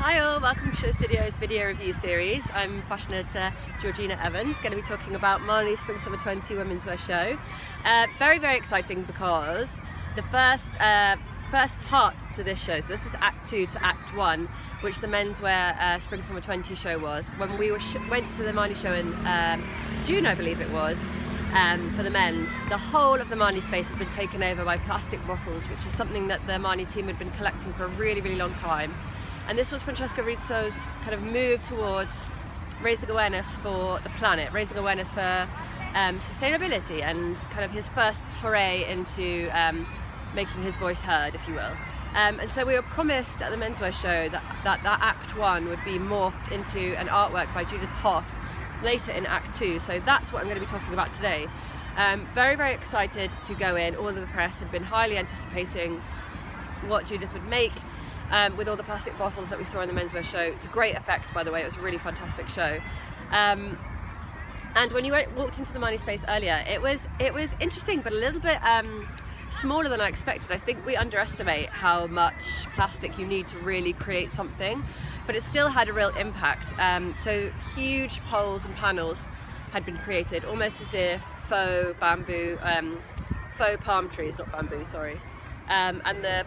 Hi all, welcome to Show Studio's video review series. I'm fashion editor Georgina Evans, going to be talking about Marni Spring Summer 20 Womenswear show. Very exciting because the first part to this show, so this is Act 2 to Act 1, which the Menswear Spring Summer 20 show was. When we went to the Marni show in June, I believe it was, for the men's, the whole of the Marni space had been taken over by plastic bottles, which is something that the Marni team had been collecting for a really long time. And this was Francesco Risso's kind of move towards raising awareness for the planet, raising awareness for sustainability, and kind of his first foray into making his voice heard, if you will. And so we were promised at the Menswear show that Act 1 would be morphed into an artwork by Judith Hoff later in Act 2. So that's what I'm going to be talking about today. Very excited to go in. All of the press had been highly anticipating what Judith would make. With all the plastic bottles that we saw in the Menswear show. It's a great effect, by the way. It was a really fantastic show. And when you walked into the Marni space earlier, it was interesting, but a little bit smaller than I expected. I think we underestimate how much plastic you need to really create something, but it still had a real impact. So huge poles and panels had been created, almost as if faux palm trees, not bamboo, sorry. And the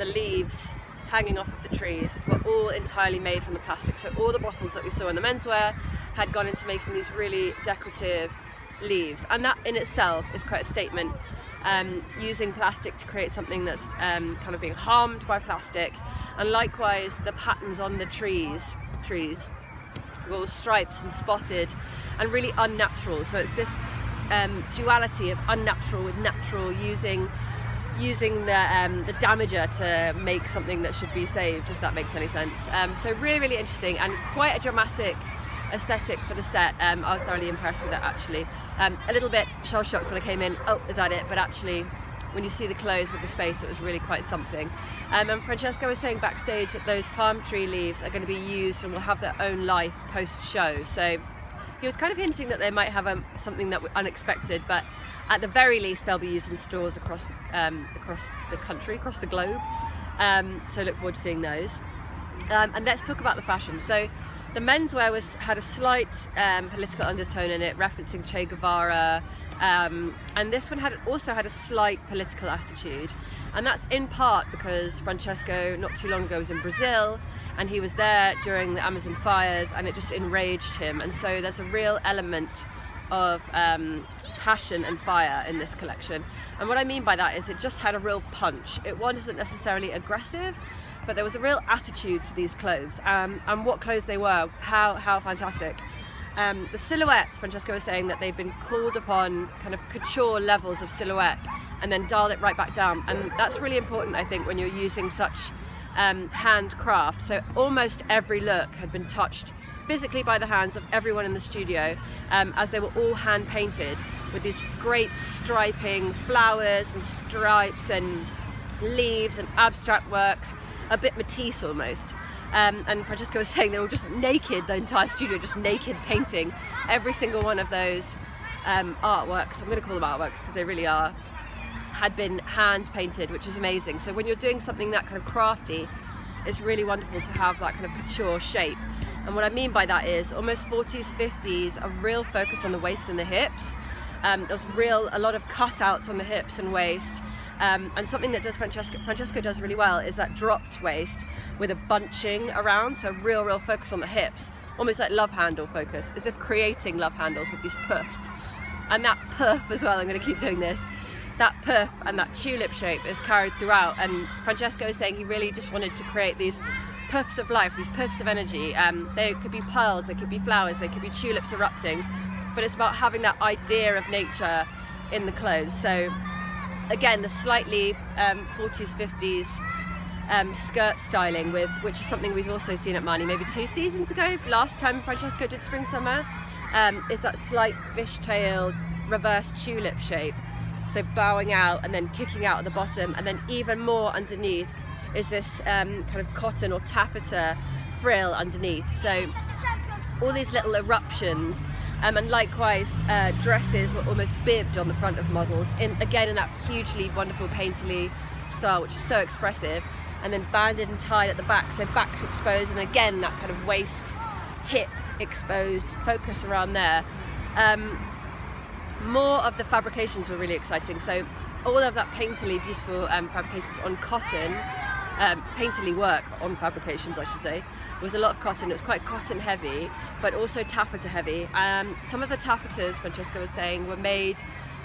leaves hanging off of the trees were all entirely made from the plastic. So all the bottles that we saw in the Menswear had gone into making these really decorative leaves, and that in itself is quite a statement. Using plastic to create something that's kind of being harmed by plastic, and likewise the patterns on the trees were all stripes and spotted and really unnatural. So it's this duality of unnatural with natural, using the damager to make something that should be saved, if that makes any sense. So really interesting and quite a dramatic aesthetic for the set. I was thoroughly impressed with it, actually. A little bit shell-shocked when I came in, oh, is that it? But actually, when you see the clothes with the space, it was really quite something. And Francesco was saying backstage that those palm tree leaves are going to be used and will have their own life post-show. So he was kind of hinting that they might have something that unexpected, but at the very least they'll be used in stores across the country, across the globe. So look forward to seeing those. And let's talk about the fashion. So the Menswear had a slight political undertone in it, referencing Che Guevara, and this one also had a slight political attitude. And that's in part because Francesco, not too long ago, was in Brazil, and he was there during the Amazon fires, and it just enraged him. And so there's a real element of passion and fire in this collection. And what I mean by that is it just had a real punch. It wasn't necessarily aggressive, but there was a real attitude to these clothes, and what clothes they were, how fantastic. The silhouettes, Francesco was saying that they've been called upon kind of couture levels of silhouette and then dialed it right back down. And that's really important, I think, when you're using such handcraft. So almost every look had been touched physically by the hands of everyone in the studio, as they were all hand painted with these great striping flowers and stripes and leaves and abstract works, a bit Matisse almost. And Francesco was saying they were just naked, the entire studio just naked, painting every single one of those artworks. I'm going to call them artworks because they really are, had been hand painted, which is amazing. So when you're doing something that kind of crafty, it's really wonderful to have that kind of couture shape. And what I mean by that is almost 40s, 50s, a real focus on the waist and the hips. There's a lot of cutouts on the hips and waist. And something that Francesco does really well is that dropped waist with a bunching around, so real focus on the hips, almost like love handle focus, as if creating love handles with these puffs. And that puff as well, I'm going to keep doing this, that puff and that tulip shape is carried throughout. And Francesco is saying he really just wanted to create these puffs of life, these puffs of energy. They could be pearls, they could be flowers, they could be tulips erupting, but it's about having that idea of nature in the clothes. So again, the slightly 40s, 50s skirt styling, which is something we've also seen at Marni maybe 2 seasons ago, last time Francesco did Spring Summer, is that slight fishtail reverse tulip shape. So bowing out and then kicking out at the bottom, and then even more underneath is this kind of cotton or taffeta frill underneath. So all these little eruptions, and likewise dresses were almost bibbed on the front of models, in that hugely wonderful painterly style, which is so expressive. and then banded and tied at the back, so backs were exposed, and again that kind of waist, hip exposed, focus around there. More of the fabrications were really exciting, so all of that painterly beautiful fabrications on cotton, painterly work on fabrications I should say, was a lot of cotton. It was quite cotton heavy, but also taffeta heavy. Some of the taffetas, Francesco was saying, were made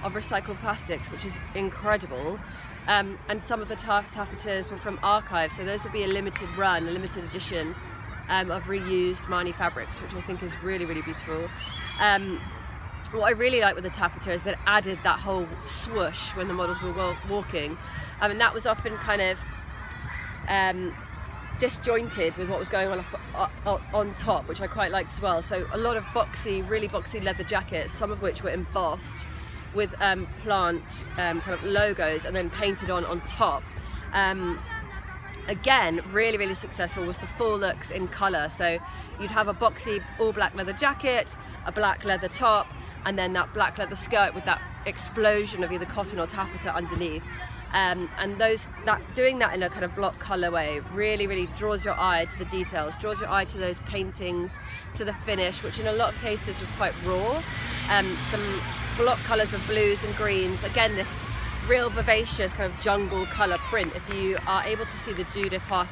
of recycled plastics, which is incredible. And some of the taffetas were from archives, so those would be a limited run, a limited edition of reused Marni fabrics, which I think is really, really beautiful. What I really like with the taffeta is that it added that whole swoosh when the models were walking. And that was often kind of disjointed with what was going on on top, which I quite liked as well. So a lot of boxy, really boxy leather jackets, some of which were embossed with plant kind of logos and then painted on top. Again, really, really successful was the full looks in colour. So you'd have a boxy all black leather jacket, a black leather top, and then that black leather skirt with that explosion of either cotton or taffeta underneath. And doing that in a kind of block colourway really, really draws your eye to the details, draws your eye to those paintings, to the finish, which in a lot of cases was quite raw. Some block colours of blues and greens. Again, this real vivacious kind of jungle colour print. If you are able to see the Judith Hoth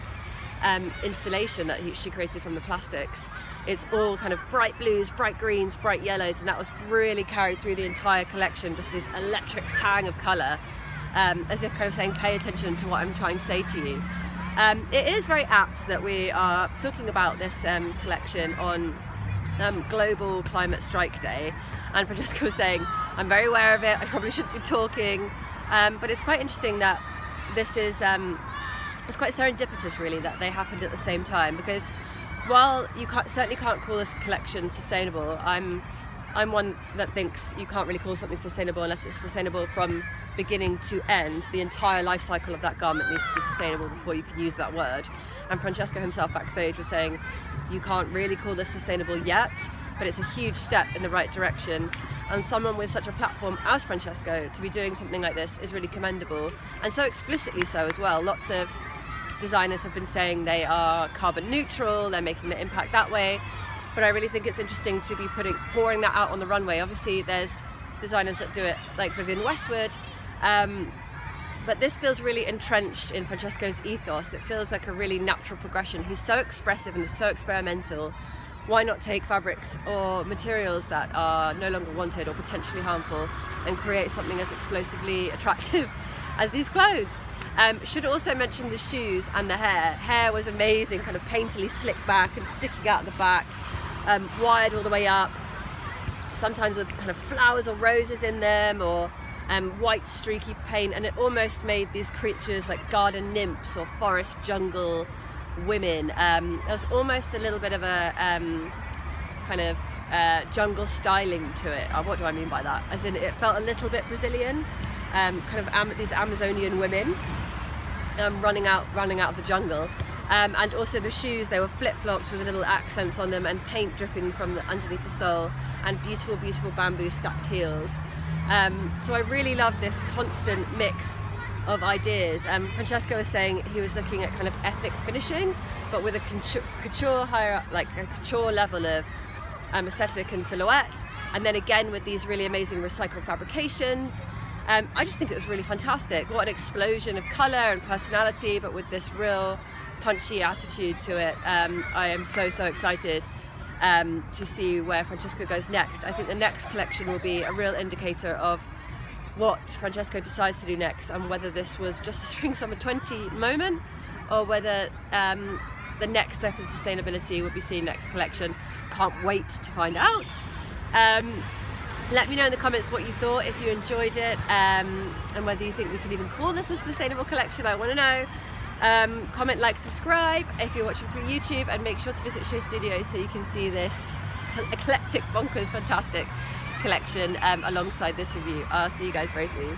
installation that she created from the plastics, it's all kind of bright blues, bright greens, bright yellows, and that was really carried through the entire collection, just this electric pang of colour, as if kind of saying, pay attention to what I'm trying to say to you. It is very apt that we are talking about this collection on Global Climate Strike Day, and Francesco was saying, I'm very aware of it, I probably shouldn't be talking, but it's quite interesting that this is, it's quite serendipitous really that they happened at the same time, because while you certainly can't call this collection sustainable, I'm one that thinks you can't really call something sustainable unless it's sustainable from beginning to end. The entire life cycle of that garment needs to be sustainable before you can use that word. And Francesco himself backstage was saying, you can't really call this sustainable yet, but it's a huge step in the right direction. And someone with such a platform as Francesco to be doing something like this is really commendable, and so explicitly so as well. Lots of designers have been saying they are carbon neutral, they're making the impact that way, but I really think it's interesting to be pouring that out on the runway. Obviously there's designers that do it like Vivienne Westwood, but this feels really entrenched in Francesco's ethos. It feels like a really natural progression. He's so expressive and is so experimental. Why not take fabrics or materials that are no longer wanted or potentially harmful and create something as explosively attractive as these clothes? Should also mention the shoes and the hair. Hair was amazing, kind of painterly slicked back and sticking out the back, wired all the way up, sometimes with kind of flowers or roses in them, or white streaky paint, and it almost made these creatures like garden nymphs or forest jungle women. There was almost a little bit of a kind of jungle styling to it. What do I mean by that? As in, it felt a little bit Brazilian, kind of these Amazonian women running out of the jungle. And also the shoes, they were flip-flops with little accents on them and paint dripping from underneath the sole, and beautiful, beautiful bamboo stacked heels. So I really love this constant mix of ideas. Francesco was saying he was looking at kind of ethnic finishing, but with a couture higher, like a couture level of aesthetic and silhouette, and then again with these really amazing recycled fabrications. I just think it was really fantastic. What an explosion of colour and personality, but with this real punchy attitude to it. I am so excited to see where Francesco goes next. I think the next collection will be a real indicator of what Francesco decides to do next, and whether this was just a Spring Summer 20 moment, or whether the next step in sustainability will be seen next collection. Can't wait to find out. Let me know in the comments what you thought, if you enjoyed it, and whether you think we can even call this a sustainable collection. I want to know. Comment, like, subscribe if you're watching through YouTube, and make sure to visit Show Studio so you can see this eclectic, bonkers, fantastic collection alongside this review. I'll see you guys very soon.